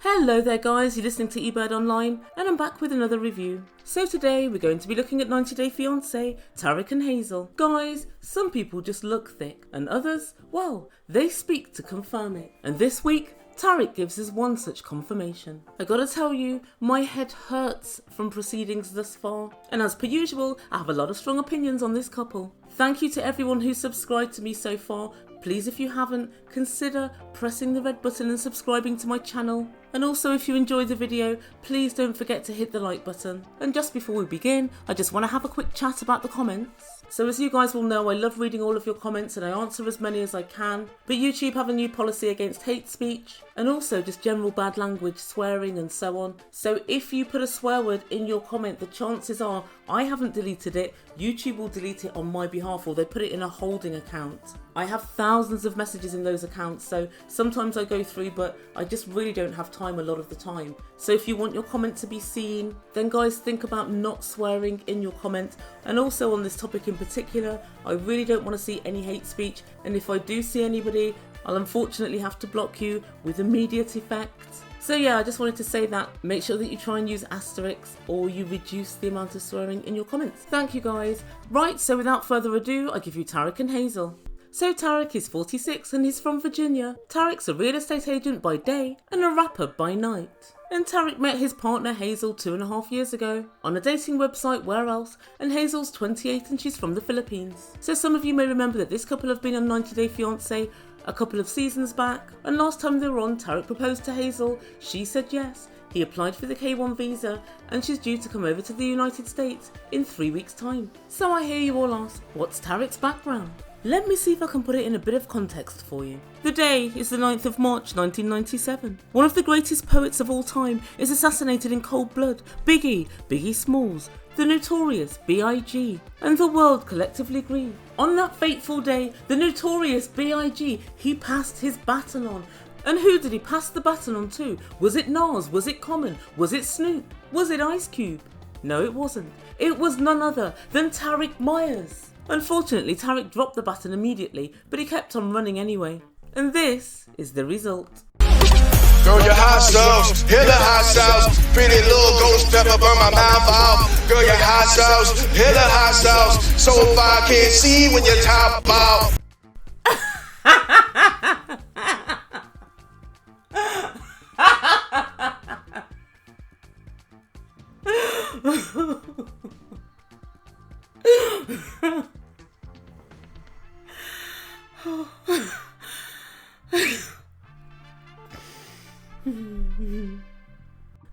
Hello there guys, you're listening to Ebird Online and I'm back with another review. So today we're going to be looking at 90 Day Fiancé, Tarik and Hazel. Guys, some people just look thick and others, well, they speak to confirm it. And this week, Tarik gives us one such confirmation. I gotta tell you, my head hurts from proceedings thus far. And as per usual, I have a lot of strong opinions on this couple. Thank you to everyone who's subscribed to me so far. Please, if you haven't, consider pressing the red button and subscribing to my channel. And also, if you enjoyed the video, please don't forget to hit the like button. And just before we begin, I just want to have a quick chat about the comments. So as you guys will know, I love reading all of your comments and I answer as many as I can. But YouTube have a new policy against hate speech and also just general bad language, swearing and so on. So if you put a swear word in your comment, the chances are I haven't deleted it. YouTube will delete it on my behalf, or they put it in a holding account. I have thousands of messages in those accounts, so sometimes I go through, but I just really don't have time a lot of the time. So if you want your comment to be seen, then guys, think about not swearing in your comment. And also on this topic in particular, I really don't want to see any hate speech, and if I do see anybody, I'll unfortunately have to block you with immediate effect. So yeah, I just wanted to say that. Make sure that you try and use asterisks or you reduce the amount of swearing in your comments. Thank you guys. Right, so without further ado, I give you Tarik and Hazel. So Tarik is 46 and he's from Virginia. Tarik's a real estate agent by day and a rapper by night. And Tarik met his partner Hazel 2.5 years ago on a dating website, where else, and Hazel's 28 and she's from the Philippines. So some of you may remember that this couple have been on 90 Day Fiancé a couple of seasons back, and last time they were on, Tarik proposed to Hazel, she said yes. He applied for the K1 visa and she's due to come over to the United States in 3 weeks' time. So I hear you all ask, what's Tarik's background? Let me see if I can put it in a bit of context for you. The day is the 9th of March 1997. One of the greatest poets of all time is assassinated in cold blood. Biggie Smalls, the notorious B.I.G. and the world collectively grieve. On that fateful day, the notorious B.I.G. he passed his baton on. And who did he pass the baton on to? Was it Nas? Was it Common? Was it Snoop? Was it Ice Cube? No, it wasn't. It was none other than Tarik Myers. Unfortunately, Tarik dropped the baton immediately, but he kept on running anyway. And this is the result. Girl, your hot sauce, hit the hot sauce. Pretty little ghost pepper burn my mouth out. Girl, your hot sauce, hit the hot sauce. So far I can't see when you top out.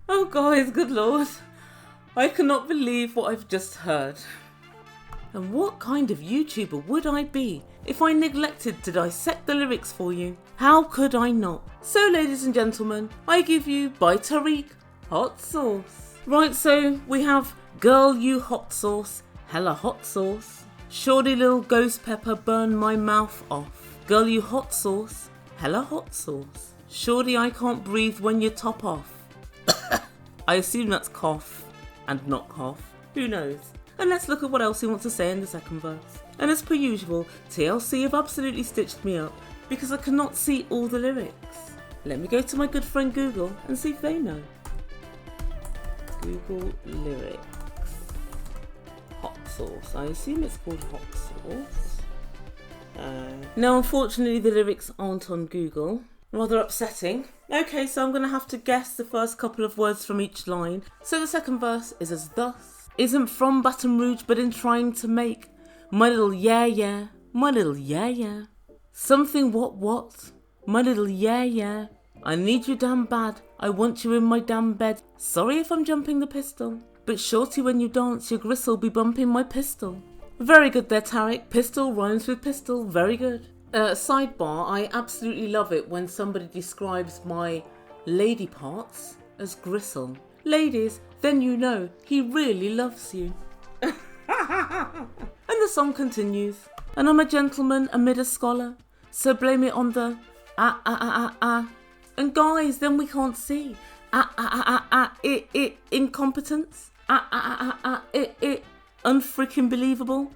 Oh guys, good lord. I cannot believe what I've just heard. And what kind of YouTuber would I be if I neglected to dissect the lyrics for you? How could I not? So ladies and gentlemen, I give you by Tarik, Hot Sauce. Right, so we have Girl You Hot Sauce, Hella Hot Sauce. Shorty Little Ghost Pepper Burn My Mouth Off. Girl You Hot Sauce, Hella Hot Sauce. Shorty I Can't Breathe When You Top Off. I assume that's cough and not cough. Who knows? And let's look at what else he wants to say in the second verse. And as per usual, TLC have absolutely stitched me up because I cannot see all the lyrics. Let me go to my good friend Google and see if they know. Google lyrics. Hot sauce. I assume it's called hot sauce. No, unfortunately the lyrics aren't on Google. Rather upsetting. Okay, so I'm going to have to guess the first couple of words from each line. So the second verse is as thus. Isn't from Baton Rouge but in trying to make my little yeah. My little yeah. Something what? My little yeah. I need you damn bad. I want you in my damn bed. Sorry if I'm jumping the pistol. But shorty, when you dance, your gristle be bumping my pistol. Very good there, Tarik. Pistol rhymes with pistol. Very good. Sidebar, I absolutely love it when somebody describes my lady parts as gristle. Ladies, then you know he really loves you. And the song continues. And I'm a gentleman amid a scholar, so blame it on the And guys, then we can't see. Incompetence. Unfreaking believable.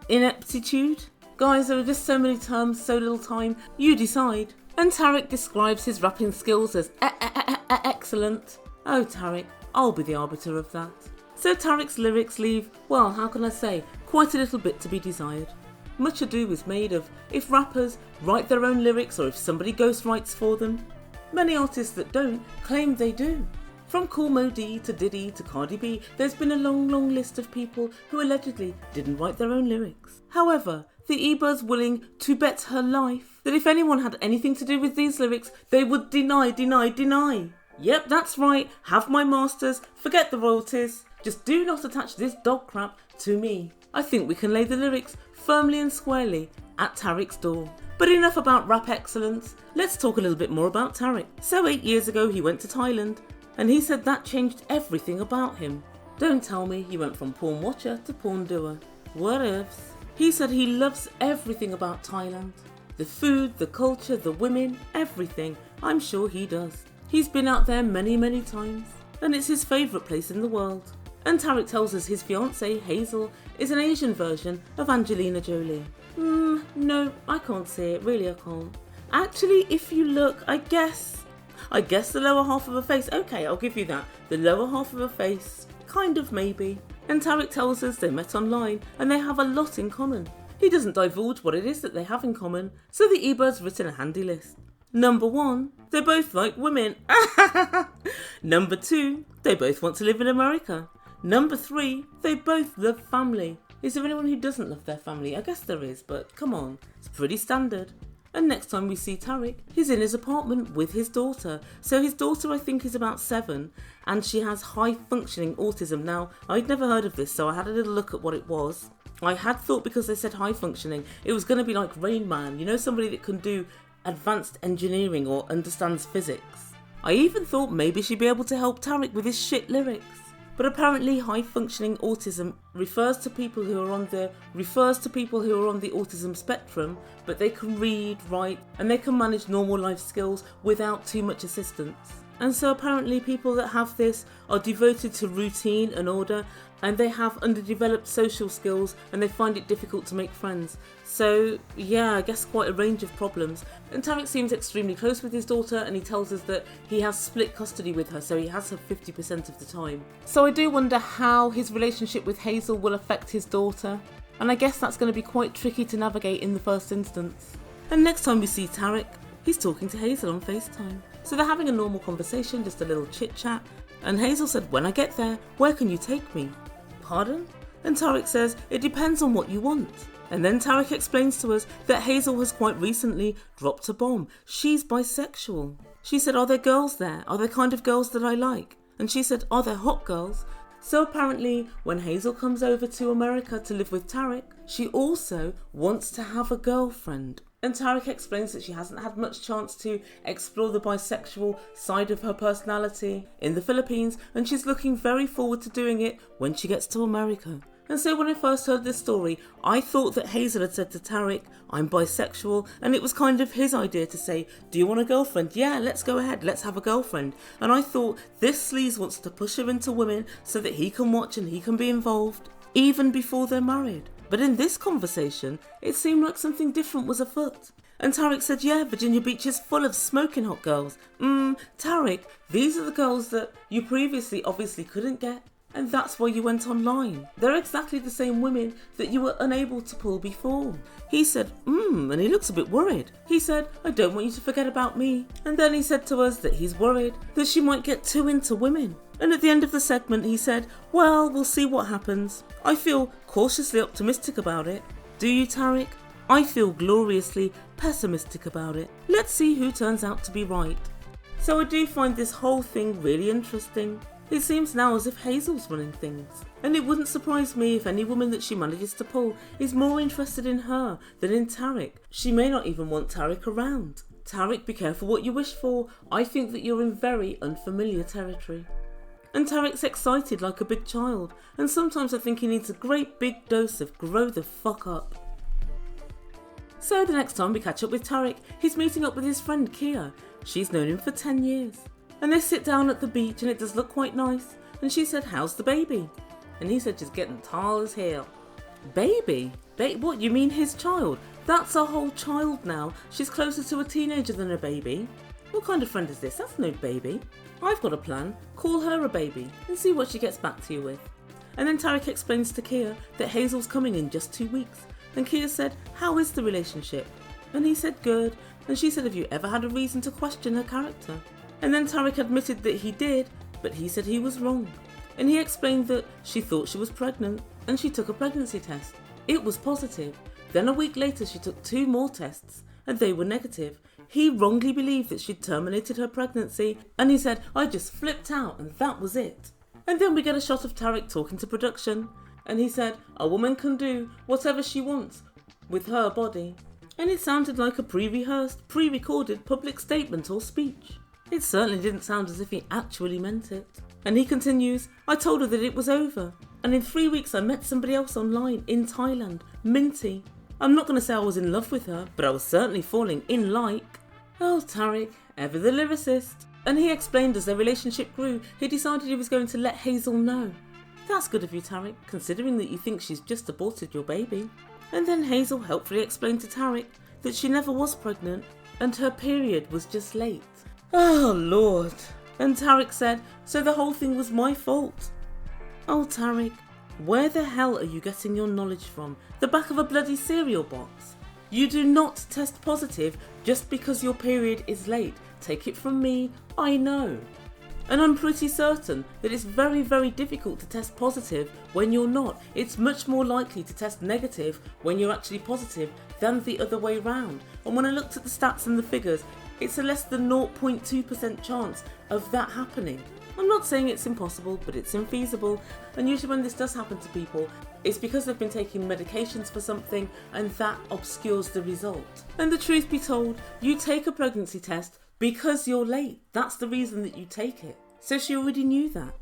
Ineptitude. Guys, there are just so many terms, so little time, you decide. And Tarik describes his rapping skills as excellent. Oh Tarik, I'll be the arbiter of that. So Tarik's lyrics leave, well, how can I say, quite a little bit to be desired. Much ado is made of if rappers write their own lyrics or if somebody ghostwrites for them. Many artists that don't claim they do. From Kool Moe Dee to Diddy to Cardi B, there's been a long list of people who allegedly didn't write their own lyrics. However, the Ebird's willing to bet her life that if anyone had anything to do with these lyrics, they would deny. Yep, that's right, have my masters, forget the royalties. Just do not attach this dog crap to me. I think we can lay the lyrics firmly and squarely at Tarik's door. But enough about rap excellence, let's talk a little bit more about Tarik. So 8 years ago he went to Thailand, and he said that changed everything about him. Don't tell me he went from porn watcher to porn doer. What ifs? He said he loves everything about Thailand. The food, the culture, the women, everything. I'm sure he does. He's been out there many times, and it's his favourite place in the world. And Tarik tells us his fiancée, Hazel, is an Asian version of Angelina Jolie. No, I can't say it, really I can't. Actually, if you look, I guess the lower half of her face, okay, I'll give you that. The lower half of her face, kind of maybe. And Tarik tells us they met online and they have a lot in common. He doesn't divulge what it is that they have in common, so the Ebird's written a handy list. Number 1, they both like women. Number 2, they both want to live in America. Number 3, they both love family. Is there anyone who doesn't love their family? I guess there is, but come on, it's pretty standard. And next time we see Tarik, he's in his apartment with his daughter. So his daughter I think is about 7 and she has high functioning autism. Now, I'd never heard of this, so I had a little look at what it was. I had thought because they said high functioning, it was going to be like Rain Man, you know, somebody that can do advanced engineering or understands physics. I even thought maybe she'd be able to help Tarik with his shit lyrics. But apparently high-functioning autism refers to people who are on the autism spectrum, but they can read, write, and they can manage normal life skills without too much assistance. And so apparently people that have this are devoted to routine and order, and they have underdeveloped social skills and they find it difficult to make friends. So yeah, I guess quite a range of problems. And Tarik seems extremely close with his daughter, and he tells us that he has split custody with her, so he has her 50% of the time. So I do wonder how his relationship with Hazel will affect his daughter, and I guess that's going to be quite tricky to navigate in the first instance. And next time we see Tarik, he's talking to Hazel on FaceTime. So they're having a normal conversation, just a little chit chat, and Hazel said, "When I get there, where can you take me?" Pardon? And Tarik says, "It depends on what you want." And then Tarik explains to us that Hazel has quite recently dropped a bomb. She's bisexual. She said, "Are there girls there? Are there kind of girls that I like?" And she said, "Are there hot girls?" So apparently when Hazel comes over to America to live with Tarik, she also wants to have a girlfriend. And Tarik explains that she hasn't had much chance to explore the bisexual side of her personality in the Philippines, and she's looking very forward to doing it when she gets to America. And so when I first heard this story, I thought that Hazel had said to Tarik, "I'm bisexual," and it was kind of his idea to say, "Do you want a girlfriend? Yeah, let's go ahead, let's have a girlfriend." And I thought this sleaze wants to push her into women so that he can watch and he can be involved even before they're married. But in this conversation, it seemed like something different was afoot. And Tarik said, "Yeah, Virginia Beach is full of smoking hot girls." Tarik, these are the girls that you previously obviously couldn't get. And that's why you went online. They're exactly the same women that you were unable to pull before. He said, and he looks a bit worried. He said, "I don't want you to forget about me." And then he said to us that he's worried that she might get too into women. And at the end of the segment, he said, "Well, we'll see what happens. I feel cautiously optimistic about it." Do you, Tarik? I feel gloriously pessimistic about it. Let's see who turns out to be right. So I do find this whole thing really interesting. It seems now as if Hazel's running things, and it wouldn't surprise me if any woman that she manages to pull is more interested in her than in Tarik. She may not even want Tarik around. Tarik, be careful what you wish for. I think that you're in very unfamiliar territory. And Tarik's excited like a big child, and sometimes I think he needs a great big dose of grow the fuck up. So the next time we catch up with Tarik, he's meeting up with his friend Kia. She's known him for 10 years. And they sit down at the beach and it does look quite nice. And she said, "How's the baby?" And he said, "Just getting tall as hell." Baby? What, you mean his child? That's a whole child now. She's closer to a teenager than a baby. What kind of friend is this? That's no baby. I've got a plan. Call her a baby and see what she gets back to you with. And then Tarik explains to Kia that Hazel's coming in just 2 weeks. And Kia said, how is the relationship? And he said, good. And she said, have you ever had a reason to question her character? And then Tarik admitted that he did, but he said he was wrong. And he explained that she thought she was pregnant and she took a pregnancy test. It was positive. Then a week later she took 2 more tests and they were negative. He wrongly believed that she'd terminated her pregnancy and he said, I just flipped out and that was it. And then we get a shot of Tarik talking to production and he said, a woman can do whatever she wants with her body. And it sounded like a pre-rehearsed, pre-recorded public statement or speech. It certainly didn't sound as if he actually meant it. And he continues, I told her that it was over. And in 3 weeks I met somebody else online in Thailand, Minty. I'm not going to say I was in love with her, but I was certainly falling in like. Oh, Tarik, ever the lyricist. And he explained as their relationship grew, he decided he was going to let Hazel know. That's good of you, Tarik, considering that you think she's just aborted your baby. And then Hazel helpfully explained to Tarik that she never was pregnant and her period was just late. Oh, Lord. And Tarik said, so the whole thing was my fault. Oh, Tarik, where the hell are you getting your knowledge from? The back of a bloody cereal box? You do not test positive just because your period is late. Take it from me, I know. And I'm pretty certain that it's very, very difficult to test positive when you're not. It's much more likely to test negative when you're actually positive than the other way round. And when I looked at the stats and the figures, it's a less than 0.2% chance of that happening. I'm not saying it's impossible, but it's infeasible. And usually when this does happen to people, it's because they've been taking medications for something and that obscures the result. And the truth be told, you take a pregnancy test because you're late. That's the reason that you take it. So she already knew that.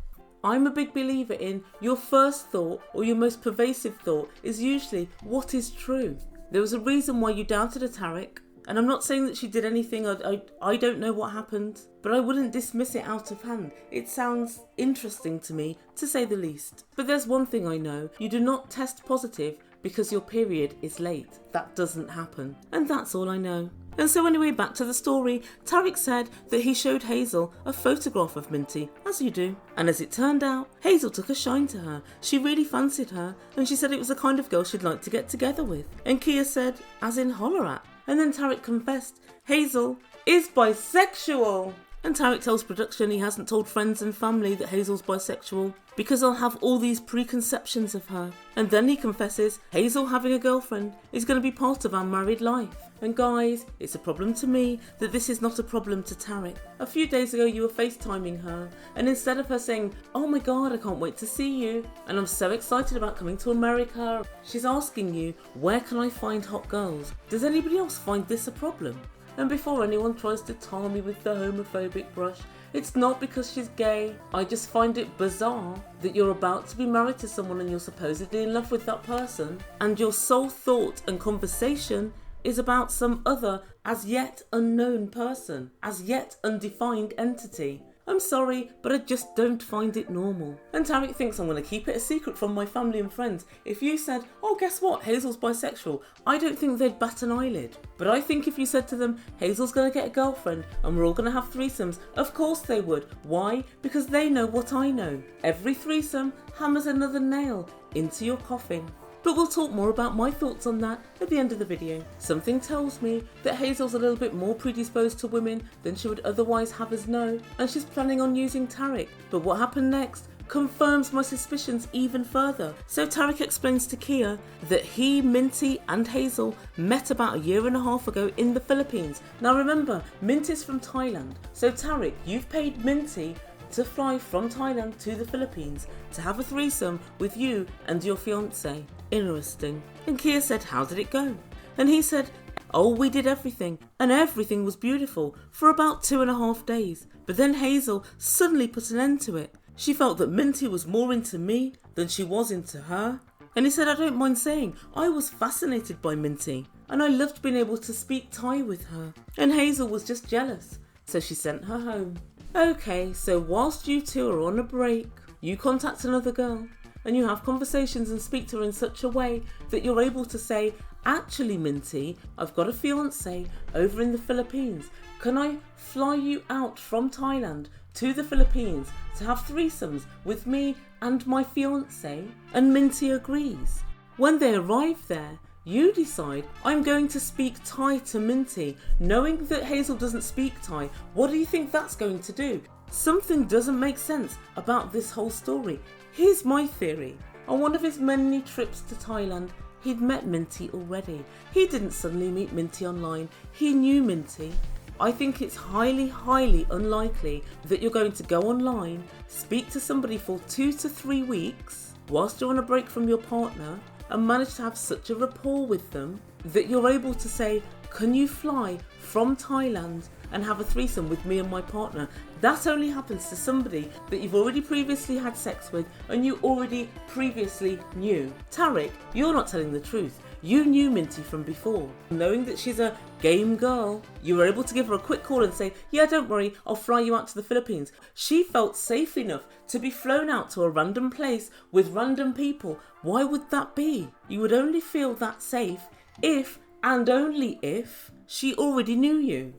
I'm a big believer in your first thought or your most pervasive thought is usually what is true. There was a reason why you doubted a Tarik. And I'm not saying that she did anything, I don't know what happened, but I wouldn't dismiss it out of hand. It sounds interesting to me, to say the least. But there's one thing I know, you do not test positive because your period is late. That doesn't happen. And that's all I know. And so anyway, back to the story, Tarik said that he showed Hazel a photograph of Minty, as you do. And as it turned out, Hazel took a shine to her. She really fancied her, and she said it was the kind of girl she'd like to get together with. And Kia said, as in holler at. And then Tarik confessed, Hazel is bisexual. And Tarik tells production he hasn't told friends and family that Hazel's bisexual because they'll have all these preconceptions of her. And then he confesses Hazel having a girlfriend is going to be part of our married life. And guys, it's a problem to me that this is not a problem to Tarik. A few days ago you were FaceTiming her and instead of her saying, oh my god, I can't wait to see you and I'm so excited about coming to America, she's asking you, where can I find hot girls? Does anybody else find this a problem? And before anyone tries to tar me with the homophobic brush, it's not because she's gay. I just find it bizarre that you're about to be married to someone and you're supposedly in love with that person and your sole thought and conversation is about some other as yet unknown person, as yet undefined entity. I'm sorry, but I just don't find it normal. And Tarik thinks I'm going to keep it a secret from my family and friends. If you said, oh, guess what, Hazel's bisexual, I don't think they'd bat an eyelid. But I think if you said to them, Hazel's going to get a girlfriend and we're all going to have threesomes, of course they would. Why? Because they know what I know. Every threesome hammers another nail into your coffin. But we'll talk more about my thoughts on that at the end of the video. Something tells me that Hazel's a little bit more predisposed to women than she would otherwise have us know, and she's planning on using Tarik. But what happened next confirms my suspicions even further. So Tarik explains to Kia that he, Minty and Hazel met about 1.5 years ago in the Philippines. Now remember, Minty's from Thailand. So Tarik, you've paid Minty to fly from Thailand to the Philippines to have a threesome with you and your fiancé. Interesting. And Kia said, how did it go? And he said, oh, we did everything and everything was beautiful for about 2.5 days. But then Hazel suddenly put an end to it. She felt that Minty was more into me than she was into her. And he said, I don't mind saying, I was fascinated by Minty and I loved being able to speak Thai with her. And Hazel was just jealous, so she sent her home. Okay, so whilst you two are on a break, you contact another girl and you have conversations and speak to her in such a way that you're able to say, actually Minty, I've got a fiancé over in the Philippines. Can I fly you out from Thailand to the Philippines to have threesomes with me and my fiancé? And Minty agrees. When they arrive there, you decide, I'm going to speak Thai to Minty. Knowing that Hazel doesn't speak Thai, what do you think that's going to do? Something doesn't make sense about this whole story. Here's my theory. On one of his many trips to Thailand, he'd met Minty already. He didn't suddenly meet Minty online. He knew Minty. I think it's highly, highly unlikely that you're going to go online, speak to somebody for 2 to 3 weeks whilst you're on a break from your partner, and manage to have such a rapport with them that you're able to say, can you fly from Thailand and have a threesome with me and my partner? That only happens to somebody that you've already previously had sex with and you already previously knew. Tarik, you're not telling the truth. You knew Minty from before. Knowing that she's a game girl, you were able to give her a quick call and say, yeah, don't worry, I'll fly you out to the Philippines. She felt safe enough to be flown out to a random place with random people. Why would that be? You would only feel that safe if, and only if, she already knew you.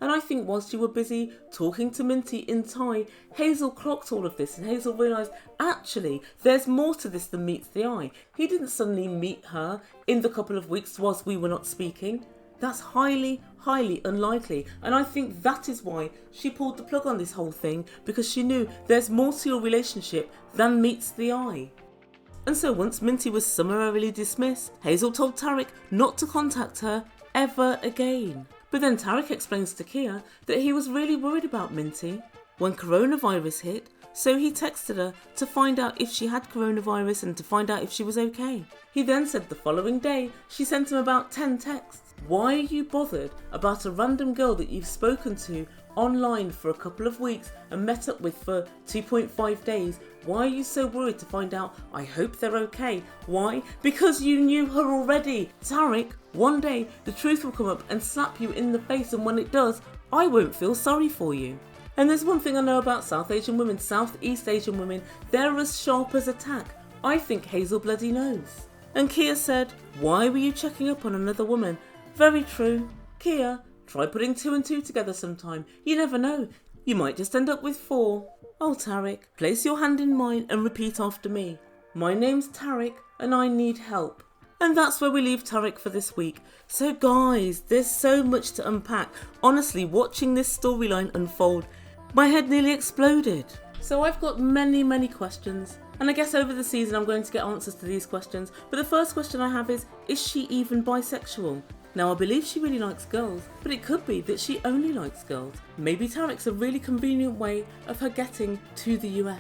And I think whilst you were busy talking to Minty in Thai, Hazel clocked all of this and Hazel realised, actually, there's more to this than meets the eye. He didn't suddenly meet her in the couple of weeks whilst we were not speaking. That's highly, highly unlikely. And I think that is why she pulled the plug on this whole thing, because she knew there's more to your relationship than meets the eye. And so once Minty was summarily dismissed, Hazel told Tarik not to contact her ever again. But then Tarik explains to Kia that he was really worried about Minty when coronavirus hit, so he texted her to find out if she had coronavirus and to find out if she was okay. He then said the following day she sent him about 10 texts. Why are you bothered about a random girl that you've spoken to online for a couple of weeks and met up with for 2.5 days? Why are you so worried to find out, I hope they're okay? Why? Because you knew her already. Tarik, one day the truth will come up and slap you in the face, and when it does, I won't feel sorry for you. And there's one thing I know about South Asian women, Southeast Asian women, they're as sharp as a tack. I think Hazel bloody knows. And Kia said, why were you checking up on another woman? Very true. Kia, try putting 2 and 2 together sometime. You never know. You might just end up with 4. Oh, Tarik, place your hand in mine and repeat after me. My name's Tarik and I need help. And that's where we leave Tarik for this week. So guys, there's so much to unpack. Honestly, watching this storyline unfold, my head nearly exploded. So I've got many questions. And I guess over the season I'm going to get answers to these questions. But the first question I have is she even bisexual? Now I believe she really likes girls, but it could be that she only likes girls. Maybe Tarik's a really convenient way of her getting to the US.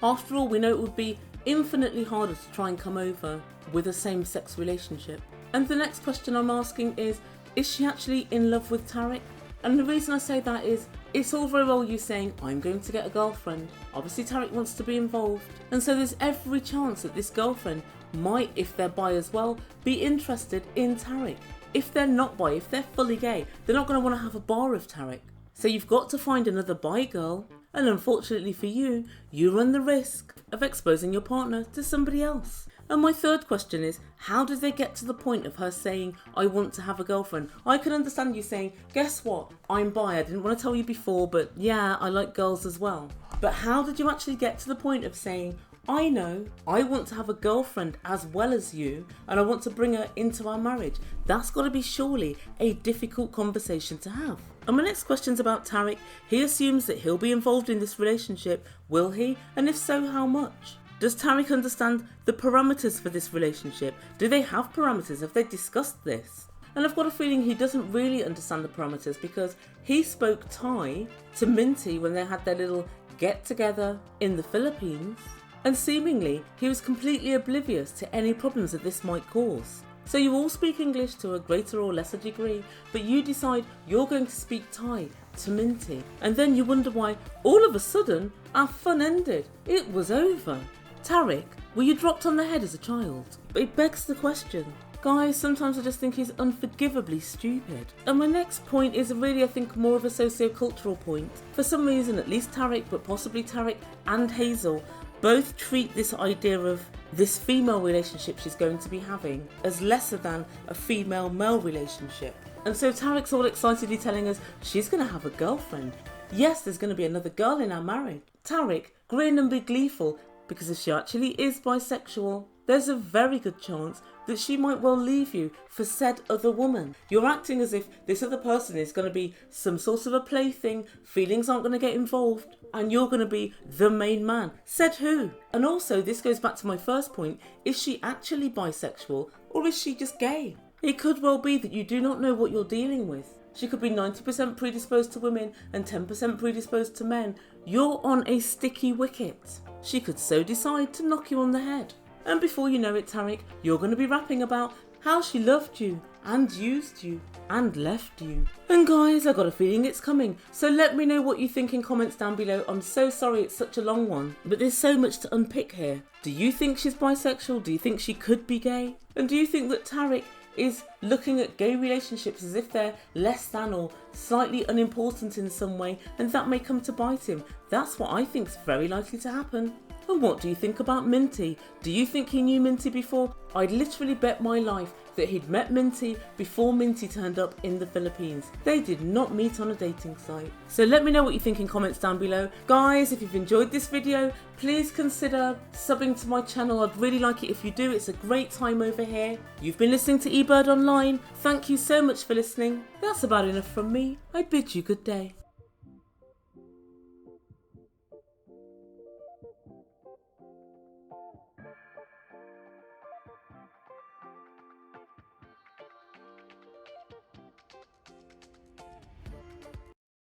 After all, we know it would be infinitely harder to try and come over with a same-sex relationship. And the next question I'm asking is she actually in love with Tarik? And the reason I say that is, it's all very well you saying, I'm going to get a girlfriend. Obviously Tarik wants to be involved. And so there's every chance that this girlfriend might, if they're bi as well, be interested in Tarik. If they're not bi, if they're fully gay, they're not going to want to have a bar of Tarik. So you've got to find another bi girl. And unfortunately for you, you run the risk of exposing your partner to somebody else. And my third question is, how did they get to the point of her saying, I want to have a girlfriend? I can understand you saying, guess what? I'm bi. I didn't want to tell you before, but yeah, I like girls as well. But how did you actually get to the point of saying, I know I want to have a girlfriend as well as you, and I want to bring her into our marriage? That's got to be surely a difficult conversation to have. And my next question's about Tarik. He assumes that he'll be involved in this relationship. Will he? And if so, how much? Does Tarik understand the parameters for this relationship? Do they have parameters? Have they discussed this? And I've got a feeling he doesn't really understand the parameters, because he spoke Thai to Minty when they had their little get-together in the Philippines, and seemingly he was completely oblivious to any problems that this might cause. So you all speak English to a greater or lesser degree, but you decide you're going to speak Thai to Minty, and then you wonder why all of a sudden our fun ended. It was over. Tarik, were you dropped on the head as a child? It begs the question. Guys, sometimes I just think he's unforgivably stupid. And my next point is really, I think, more of a socio-cultural point. For some reason, at least Tarik, but possibly Tarik and Hazel, both treat this idea of this female relationship she's going to be having as lesser than a female-male relationship. And so Tarik's all excitedly telling us she's going to have a girlfriend. Yes, there's going to be another girl in our marriage. Tarik, grin and be gleeful, because if she actually is bisexual, there's a very good chance that she might well leave you for said other woman. You're acting as if this other person is going to be some sort of a plaything, feelings aren't going to get involved, and you're going to be the main man. Said who? And also, this goes back to my first point, is she actually bisexual or is she just gay? It could well be that you do not know what you're dealing with. She could be 90% predisposed to women and 10% predisposed to men. You're on a sticky wicket. She could so decide to knock you on the head. And before you know it, Tarik, you're going to be rapping about how she loved you and used you and left you. And guys, I got a feeling it's coming. So let me know what you think in comments down below. I'm so sorry it's such a long one, but there's so much to unpick here. Do you think she's bisexual? Do you think she could be gay? And do you think that Tarik is looking at gay relationships as if they're less than or slightly unimportant in some way, and that may come to bite him? That's what I think is very likely to happen. And what do you think about Minty? Do you think he knew Minty before? I'd literally bet my life that he'd met Minty before Minty turned up in the Philippines. They did not meet on a dating site. So let me know what you think in comments down below. Guys, if you've enjoyed this video, please consider subbing to my channel. I'd really like it if you do. It's a great time over here. You've been listening to Ebird Online. Thank you so much for listening. That's about enough from me. I bid you good day.